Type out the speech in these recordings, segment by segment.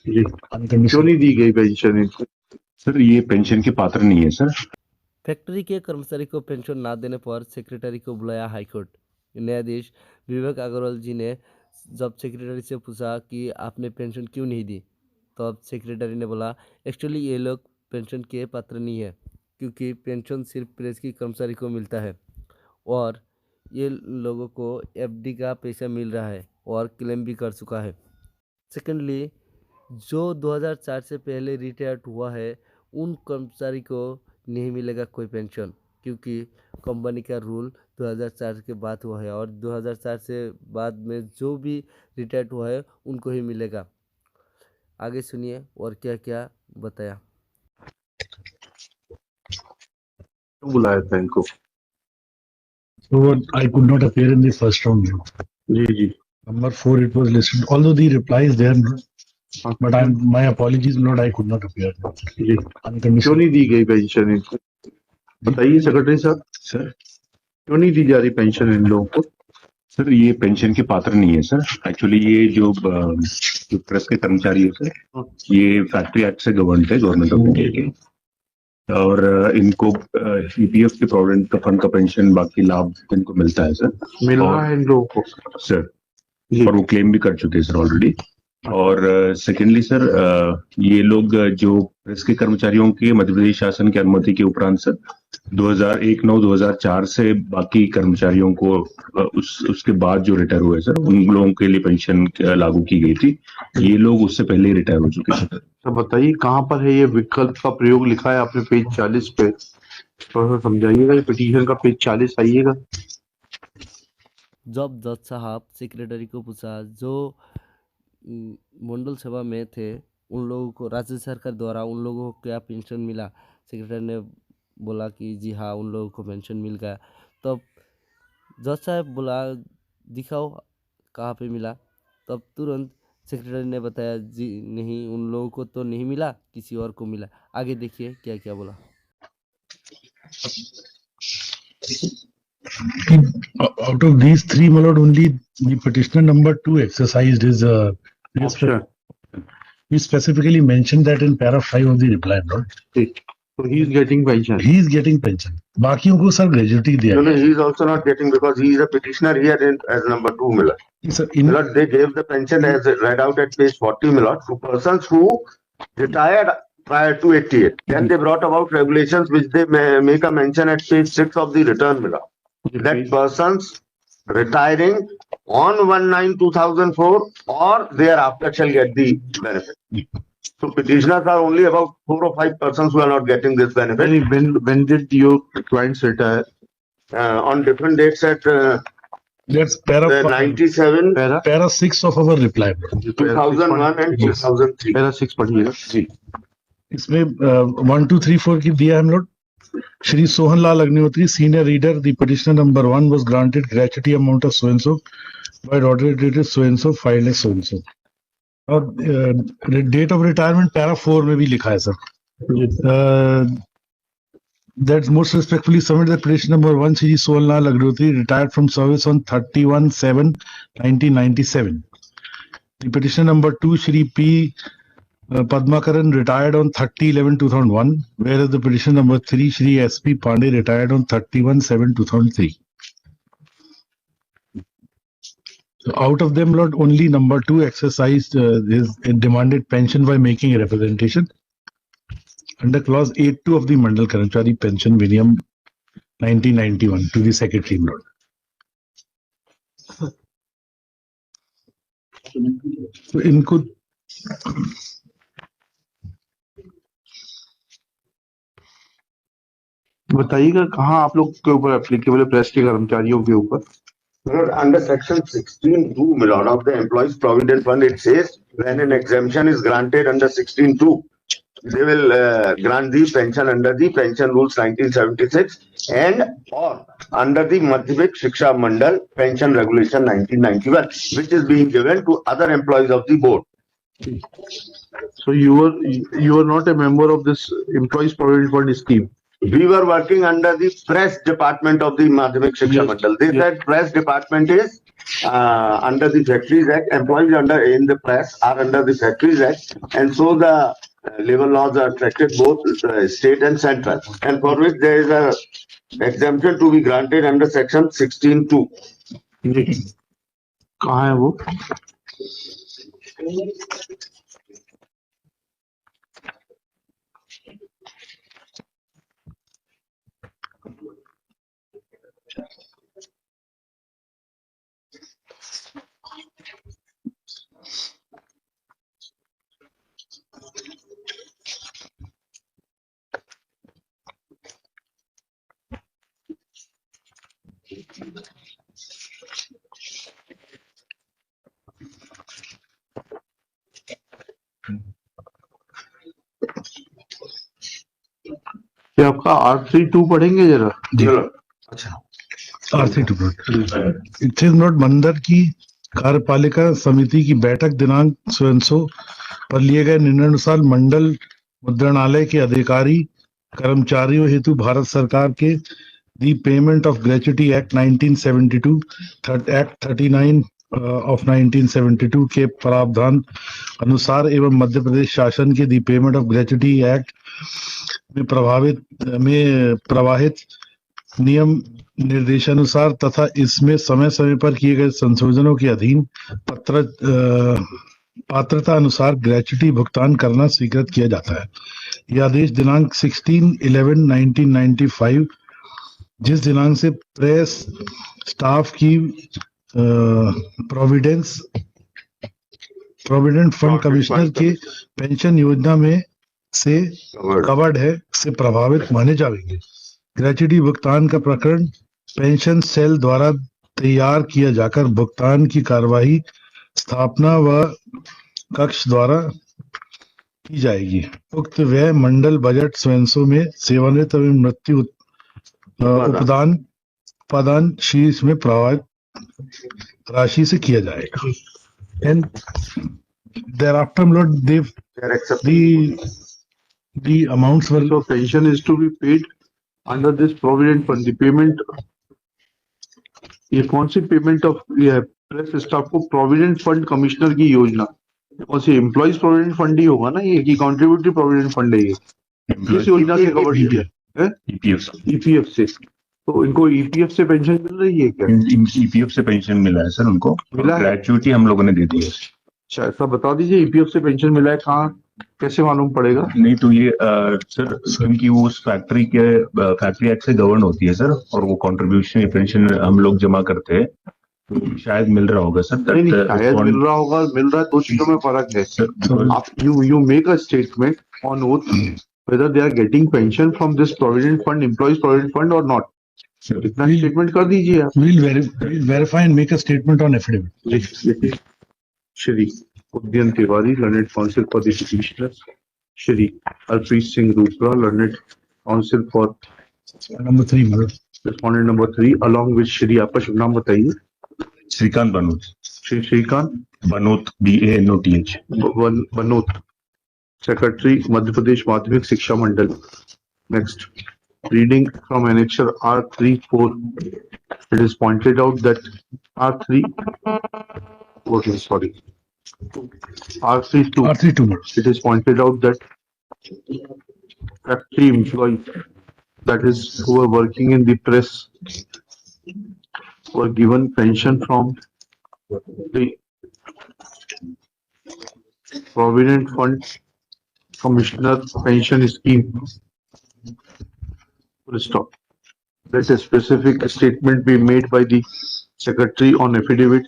जी, क्यों नहीं दी गई पेंशन इनको? सर ये पेंशन के पात्र नहीं है सर। फैक्ट्री के कर्मचारी को पेंशन ना देने पर सेक्रेटरी को बुलाया हाईकोर्ट। न्यायाधीश विवेक अग्रवाल जी ने जब सेक्रेटरी से पूछा कि आपने पेंशन क्यों नहीं दी, तब सेक्रेटरी ने बोला एक्चुअली ये लोग पेंशन के पात्र नहीं है, क्योंकि पेंशन सिर्फ प्रेस की कर्मचारी को मिलता है और ये लोगों को एफडी का पैसा मिल रहा है और क्लेम भी कर चुका है। सेकेंडली, जो 2004 से पहले रिटायर्ड हुआ है उन कर्मचारी को नहीं मिलेगा कोई पेंशन, क्योंकि कंपनी का रूल 2004 के बाद हुआ है और 2004 से बाद में जो भी रिटायर्ड हुआ है उनको ही मिलेगा। आगे सुनिए और क्या क्या बताया। क्यों बुलाया था इनको? So I could not appear in the first round. Ji ji, Number 4 it was listed. Although the reply is there, but my apologies, Lord, I could not appear. जी, क्यों नहीं दी गई पेंशन इनको? बताइए सेक्रेटरी साहब, सर क्यों नहीं दी जा रही पेंशन इन लोगों को? सर ये पेंशन के पात्र नहीं है सर। एक्चुअली ये जो प्रेस के कर्मचारी है सर, ये फैक्ट्री एक्ट से गवर्नड है, गवर्नमेंट ऑफ इंडिया के, और इनको ईपीएफ के प्रोविडेंट फंड का पेंशन बाकी लाभ इनको मिलता है सर। मिल रहा है इन लोगों को सर, जी। और वो क्लेम भी कर चुके हैं सर ऑलरेडी। और सेकेंडली सर, ये लोग जो प्रेस के कर्मचारियों के मध्य प्रदेश शासन की अनुमति के उपरांत सर 2001-9-2004 से बाकी कर्मचारियों को उसके बाद जो रिटायर हुए सर उन लोगों के लिए पेंशन लागू की गई थी। ये लोग उससे पहले ही रिटायर हो चुके हैं। तो बताइए कहाँ पर है ये विकल्प का प्रयोग लिखा है आपने पेज 40 पे, थोड़ा सा समझाइएगा। ये पिटीशन का पेज 40 आइएगा। जब जज साहब सेक्रेटरी को पूछा जो मंडल सभा में थे उन लोगों को राज्य सरकार द्वारा उन लोगों को क्या पेंशन मिला, सेक्रेटरी ने बोला कि जी हाँ उन लोगों को पेंशन मिल गया। तब जज साहब बोला दिखाओ कहाँ पे मिला, तब तुरंत सेक्रेटरी ने बताया जी नहीं, उन लोगों को तो नहीं मिला, किसी और को मिला। आगे देखिए क्या क्या बोला। Out of these three, my lord, only the petitioner number 2 exercised his Option. he specifically mentioned that in para 5 of the reply, lord. So he is getting pension. He is getting pension. बाकियों को sir gratuity दिया। No, he is also not getting because he is a petitioner here as number 2, Miller. Sir, Miller, they gave the pension as read out at page 40, Miller, to persons who retired prior to 88. Then they brought about regulations which they make a mention at page 6 of the return, Miller. That persons retiring on 1/9/2004 or thereafter shall get the benefit. So petitioners are only about 4 or 5 persons who are not getting this benefit. When did your clients retire? On different dates at that's para 97, para 6 of our reply. 2001 and 2003. Para 6 पढ़िएगा जी। इसमें 1, 2, 3, 4 की दिया हम लोग। Shri Sohanlal Agnihotri, senior reader, the petitioner number 1 was granted gratuity amount of so and so by order dated so and so, filed as so and so. और date of retirement para 4 में भी लिखा है sir. That's most respectfully submitted that petition number 1 Shri Sohanlal Agnihotri retired from service on 31/7/1997. The petition number 2 Shri P. Padmakaran retired on 30/11/2001, whereas the petition number 3 Shri S.P. Pandey retired on 31/7/2003. So out of them, Lord, only number 2 exercised his demanded pension by making a representation under clause 8(2) of the Mandal Karmachari Pension Viniyam 1991 to the secretary, Lord. So इनको बताइएगा कहाँ आप लोग के ऊपर applicable है press के कर्मचारियों के ऊपर? Under section 16(2) Milord, of the Employees Provident Fund, it says when an exemption is granted under 16(2), they will grant the pension under the Pension Rules 1976 and or under the Madhyamik Shiksha Mandal Pension Regulation 1991, which is being given to other employees of the board. So you are not a member of this Employees Provident Fund scheme? we were working under the press department of the Madhyamik Shiksha Mandal. They said press department is under the Factories Act. Employees in the press are under the Factories Act, and so the labor laws are attracted both state and central, and for which there is a exemption to be granted under section 16(2). कहाँ है वो? ये आपका R32 पढ़ेंगे जरा? चलो अच्छा R32 इथे नोट मंदिर की कार्यपालिका समिति की बैठक दिनांक स्वयं पर लिए गए निर्णय अनुसार मंडल मुद्रणालय के अधिकारी कर्मचारियों हेतु भारत सरकार के the payment of gratuity act 1972 act 39 of 1972 के प्रावधान अनुसार एवं मध्य प्रदेश शासन के the payment of gratuity act में प्रवाहित नियम निर्देशानुसार तथा इसमें समय समय पर किए गए संशोधनों के अधीन पात्रता अनुसार ग्रेच्युटी भुगतान करना स्वीकृत किया जाता है। यह आदेश दिनांक 16/11/1995 जिस दिनांक से प्रेस स्टाफ की प्रोविडेंट फंड कमिश्नर के पेंशन योजना में से कवर्ड है से प्रभावित माने जाएंगे। ग्रेच्युटी भुगतान का प्रकरण पेंशन सेल द्वारा तैयार किया जाकर भुगतान की कार्यवाही स्थापना व कक्ष द्वारा की जाएगी। उक्त व्यय मंडल बजट स्वयं में सेवानिवृत्त एवं मृत्यु उपदान शीर्ष में प्रभावित राशि से किया जाएगा। And thereafter lord the amounts were So pension is to be paid under this provident fund. The payment, ये कौन सी पेमेंट ऑफ ये है प्रेस स्टाफ को प्रोविडेंट फंड कमिश्नर की योजना, कौन सी एम्प्लॉइज प्रोविडेंट फंड ही होगा ना, ये की कॉन्ट्रीब्यूटरी प्रोविडेंट फंड है ये, किस योजना से कवर किया है? ईपीएफ से। तो इनको ईपीएफ से पेंशन मिल रही है क्या? ईपीएफ से पेंशन मिला है सर, उनको मिला है? ग्रेच्युटी हम लोगों ने दे दी है। अच्छा, ऐसा बता दीजिए ईपीएफ से पेंशन मिला है, कहाँ कैसे मालूम पड़ेगा? नहीं तो ये सर क्योंकि वो उस फैक्ट्री एक्ट से गवर्न होती है सर, और वो कंट्रीब्यूशन पेंशन हम लोग जमा करते हैं, तो शायद मिल रहा होगा सर। नहीं शायद मिल रहा होगा, मिल रहा है, दो चीजों में फर्क है। आप you make a statement on oath whether they are getting pension from this provident fund, employees provident fund or not. इतना स्टेटमेंट कर दीजिए आप। we'll verify and make a statement on affidavit. Shri Udayan Tiwari, learned counsel for the petitioners, Shri Harpreet Singh Rupra, learned counsel for Number 3 madam. respondent number 3, along with Shri, आपका शुभ नाम बताइए। Srikanth Banoth. Shri Srikanth Banoth, BANOTH। Banoth, secretary Madhya Pradesh माध्यमिक शिक्षा मंडल। Next, reading from annexure R34, it is pointed out that R32, it is pointed out that factory employees, that is who are working in the press, were given pension from the Provident Fund Commissioner Pension Scheme. Full stop. Let a specific statement be made by the secretary on affidavit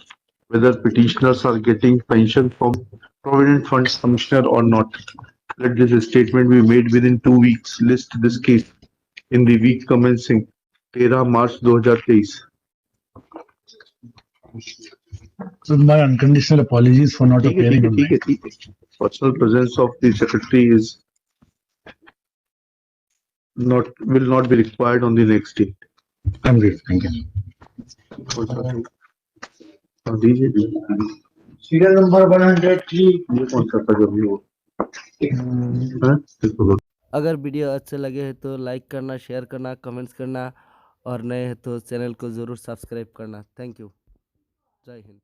whether petitioners are getting pension from Provident Fund Commissioner or not. Let this statement be made within 2 weeks. List this case in the week commencing 13 March 2023. So my unconditional apologies for not appearing on ठीक है। Personal presence of the secretary is will not be required on the next day. I'm great, thank you. Serial number 103. ये कौन सा था जो भी हो? हाँ? अगर वीडियो अच्छे लगे हैं तो लाइक करना, शेयर करना, कमेंट्स करना और नए हैं तो चैनल को ज़रूर सब्सक्राइब करना। Thank you. जय हिंद।